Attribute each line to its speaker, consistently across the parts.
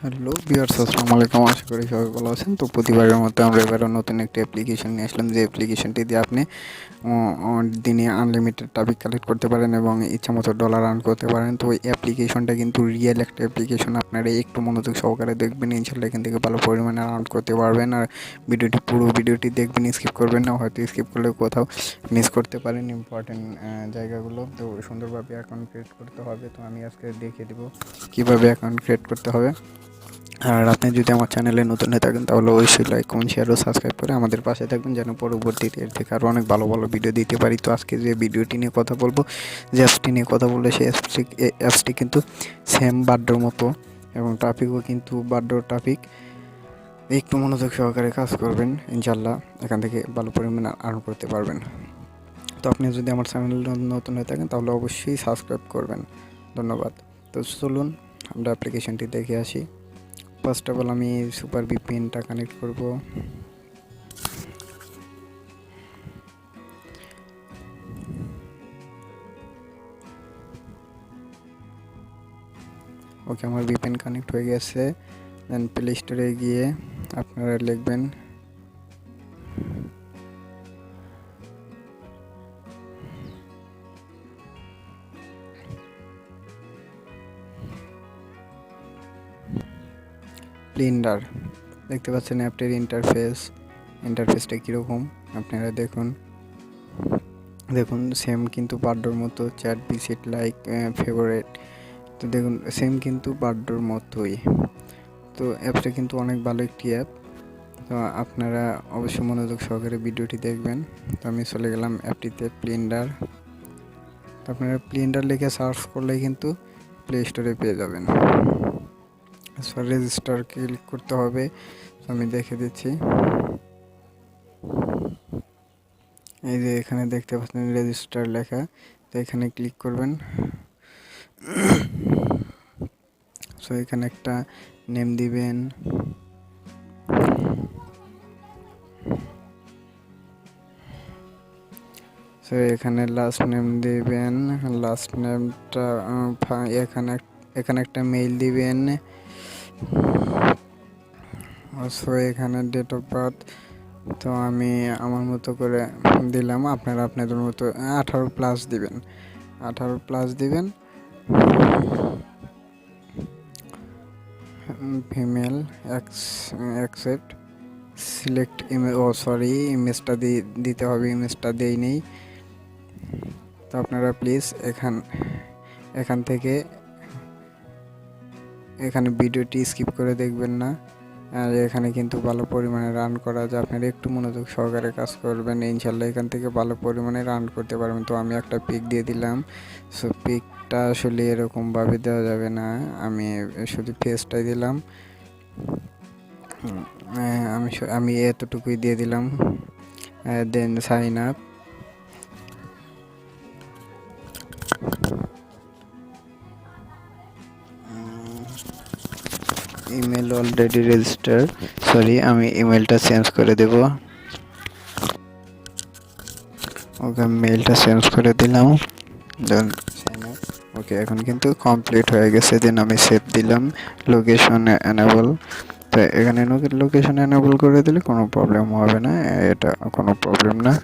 Speaker 1: Hello viewers, আসসালামু আলাইকুম। আশা করি সবাই ভালো আছেন। তো প্রতিবারের মতো আমরা এবারও নতুন একটি অ্যাপ্লিকেশন নিয়ে আসলাম, যে অ্যাপ্লিকেশনটি দিয়ে আপনি দিনে আনলিমিটেড ট্রাফিক কালেক্ট করতে পারেন এবং ইচ্ছামতো ডলার আর্ন করতে পারেন। তো এই অ্যাপ্লিকেশনটা কিন্তু রিয়েল একটা অ্যাপ্লিকেশন। আপনারা একটু মনোযোগ সহকারে দেখবেন, ইনশাল্লাহ এখান থেকে ভালো পরিমাণে আর্ন করতে পারবেন। আর পুরো ভিডিওটি দেখবেন, স্কিপ করবেন না। হয়তো স্কিপ করলে কোথাও মিস করতে পারেন ইম্পর্টেন্ট জায়গাগুলো। তো সুন্দরভাবে অ্যাকাউন্ট ক্রিয়েট করতে হবে। তো আমি আজকে দেখিয়ে দেবো কীভাবে অ্যাকাউন্ট ক্রিয়েট করতে হবে। আর আপনি যদি আমার চ্যানেলে নতুন হয়ে থাকেন তাহলে অবশ্যই লাইক, কমেন্ট, শেয়ার ও সাবস্ক্রাইব করে আমাদের পাশে থাকবেন, যেন পরবর্তীতে এর থেকে আরও অনেক ভালো ভালো ভিডিও দিতে পারি। তো আজকে যে ভিডিওটি নিয়ে কথা বলবো, যে অ্যাপসটি নিয়ে কথা বলবো, সেই অ্যাপসটি কিন্তু সেম বাড্ডোর মতো এবং ট্রাফিকও কিন্তু বাড্ডোর ট্রাফিক। একটু মনোযোগ সহকারে কাজ করবেন, ইনশাল্লাহ এখান থেকে ভালো পরিমাণে আর্ন করতে পারবেন। তো আপনি যদি আমার চ্যানেলে নতুন হয়ে থাকেন তাহলে অবশ্যই সাবস্ক্রাইব করবেন। ধন্যবাদ। তো চলুন আমরা অ্যাপ্লিকেশনটি দেখে আসি। ফার্স্ট অফ অল আমি সুপার ভিপিএনটা কানেক্ট করব। ওকে, আমার ভিপিএন কানেক্ট হয়ে গেছে। দেন প্লে স্টোরে গিয়ে আপনারা লিখবেন টিন্ডার। দেখতে পাচ্ছেন অ্যাপটির ইন্টারফেসটা কীরকম আপনারা দেখুন সেম কিন্তু বাড্ডোর মতো, চ্যাট, ভিজিট, লাইক, ফেভারিট। তো দেখুন সেম কিন্তু বাড্ডোর মতোই। তো অ্যাপটা কিন্তু অনেক ভালো একটি অ্যাপ। তো আপনারা অবশ্যই মনোযোগ সহকারে ভিডিওটি দেখবেন। তো আমি চলে গেলাম অ্যাপটিতে, প্লিন্ডার। তো আপনারা প্লিন্ডার লিখে সার্চ করলে কিন্তু প্লে স্টোরে পেয়ে যাবেন। রেজিস্টার ক্লিক করতে হবে। তো আমি দেখে দিচ্ছি। এই যে এখানে দেখতে পাচ্ছেন রেজিস্টার লেখা, তো এখানে ক্লিক করবেন। সো এখানে একটা নেম দিবেন। সো এখানে লাস্ট নেম দিবেন। লাস্ট নেমটা এখানে একটা মেইল দিবেন। সো এখানে ডেট অফ বার্থ, তো আমি আমার মতো করে দিলাম। আপনারা আপনাদের মতো 18+ দিবেন, 18+ দিবেন। Female, accept, select image. ইমেজটা দিতে হবে, ইমেজটা দেই নেই। তো আপনারা প্লিজ এখান থেকে এখানে ভিডিওটি স্কিপ করে দেখবেন না। আর এখানে কিন্তু ভালো পরিমাণে রান করা যায়। আপনারা একটু মনোযোগ সহকারে কাজ করবেন, ইনশাল্লাহ এখান থেকে ভালো পরিমাণে রান করতে পারবেন। তো আমি একটা পিক দিয়ে দিলাম। সো পিকটা আসলে এরকমভাবে দেওয়া যাবে না, আমি শুধু ফেসটাই দিলাম। আমি এতটুকুই দিয়ে দিলাম। Then sign up. Email already register, আমি ইমেলটা চেঞ্জ করে দেব। ওকে, মেইলটা চেঞ্জ করে দিলাম। Then sign up. ওকে, এখন কিন্তু কমপ্লিট হয়ে গেছে। দেন আমি সেভ দিলাম। Location enable. তো এখানে লোকেশন এনেবল করে দিলে কোনো প্রবলেম হবে না, এটা কোনো প্রবলেম না।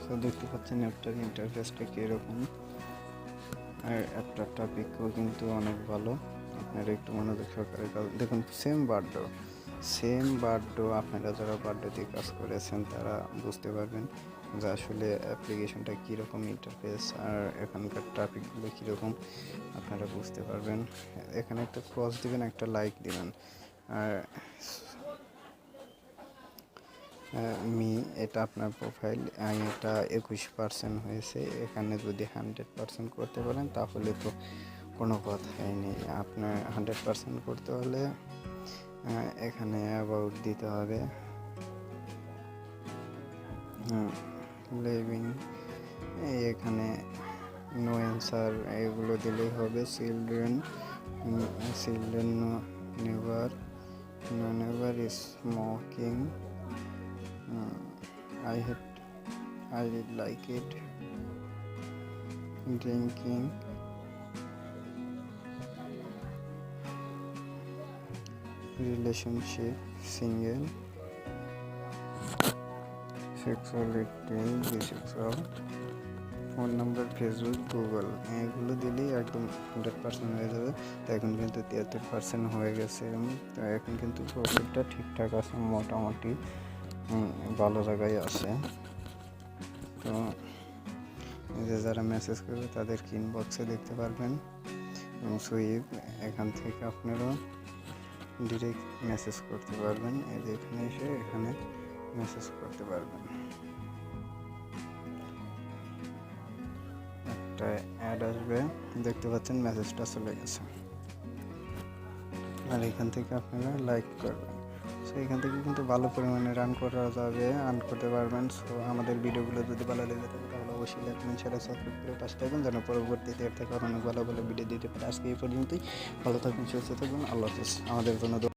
Speaker 1: তো দেখতে পাচ্ছেন অ্যাপটার ইন্টারফেসটা কীরকম। আর অ্যাপটার টপিকও কিন্তু অনেক ভালো। আপনারা একটু মনোযোগ সহকারে দেখুন। সেম বাড্ডো আপনারা যারা বাড্ডো দিয়ে কাজ করেছেন তারা বুঝতে পারবেন যে আসলে অ্যাপ্লিকেশনটা কীরকম ইন্টারফেস আর এখানকার ট্রাফিকগুলো কীরকম আপনারা বুঝতে পারবেন। এখানে একটা ক্রস দিবেন, একটা লাইক দিবেন। আর এটা আপনার প্রোফাইল, এটা 21% হয়েছে। এখানে যদি 100% করতে পারেন তাহলে তো কোনো কথাই নেই। আপনার 100% করতে হলে এখানে অ্যাবাউট দিতে হবে, লিভিং, এখানে নো অ্যান্সার এগুলো দিলেই হবে। Children children never smoking. I like it. Drinking. Relationship. Single. Sexuality. Bisexual. Phone number, Facebook, Google এগুলো দিলেই একদম 100% হয়ে যাবে। তো এখন কিন্তু 73% হয়ে গেছে। তো এখন কিন্তু প্রফিটটা ঠিকঠাক আছে, মোটামুটি ভালো জায়গায় আছে। তো যে যারা মেসেজ করবে তাদেরকে ইনবক্সে দেখতে পারবেন এবং সুইপ এখান থেকে আপনারা ডিরেক্ট মেসেজ করতে পারবেন। এই যে এখানে এসে এখানে মেসেজ করতে পারবেন। একটা অ্যাড আসবে, দেখতে পাচ্ছেন মেসেজটা চলে গেছে। আর এখান থেকে আপনারা লাইক করবেন। সো এখান থেকে কিন্তু ভালো পরিমাণে রান করা যাবে, আর্ন করতে পারবেন। সো আমাদের ভিডিওগুলো যদি ভালো লেগে থাকে তাহলে অবশ্যই লাইক কমেন্ট শেয়ার সাবস্ক্রাইব করে পাশে থাকবেন, যেন পরবর্তীতে এর থেকে অনেক ভালো ভালো ভিডিও দিতে পারে। আজকে এই পর্যন্তই। ভালো থাকবেন, সুস্থ থাকবেন, আল্লাহ হাফেজ। আমাদের জন্য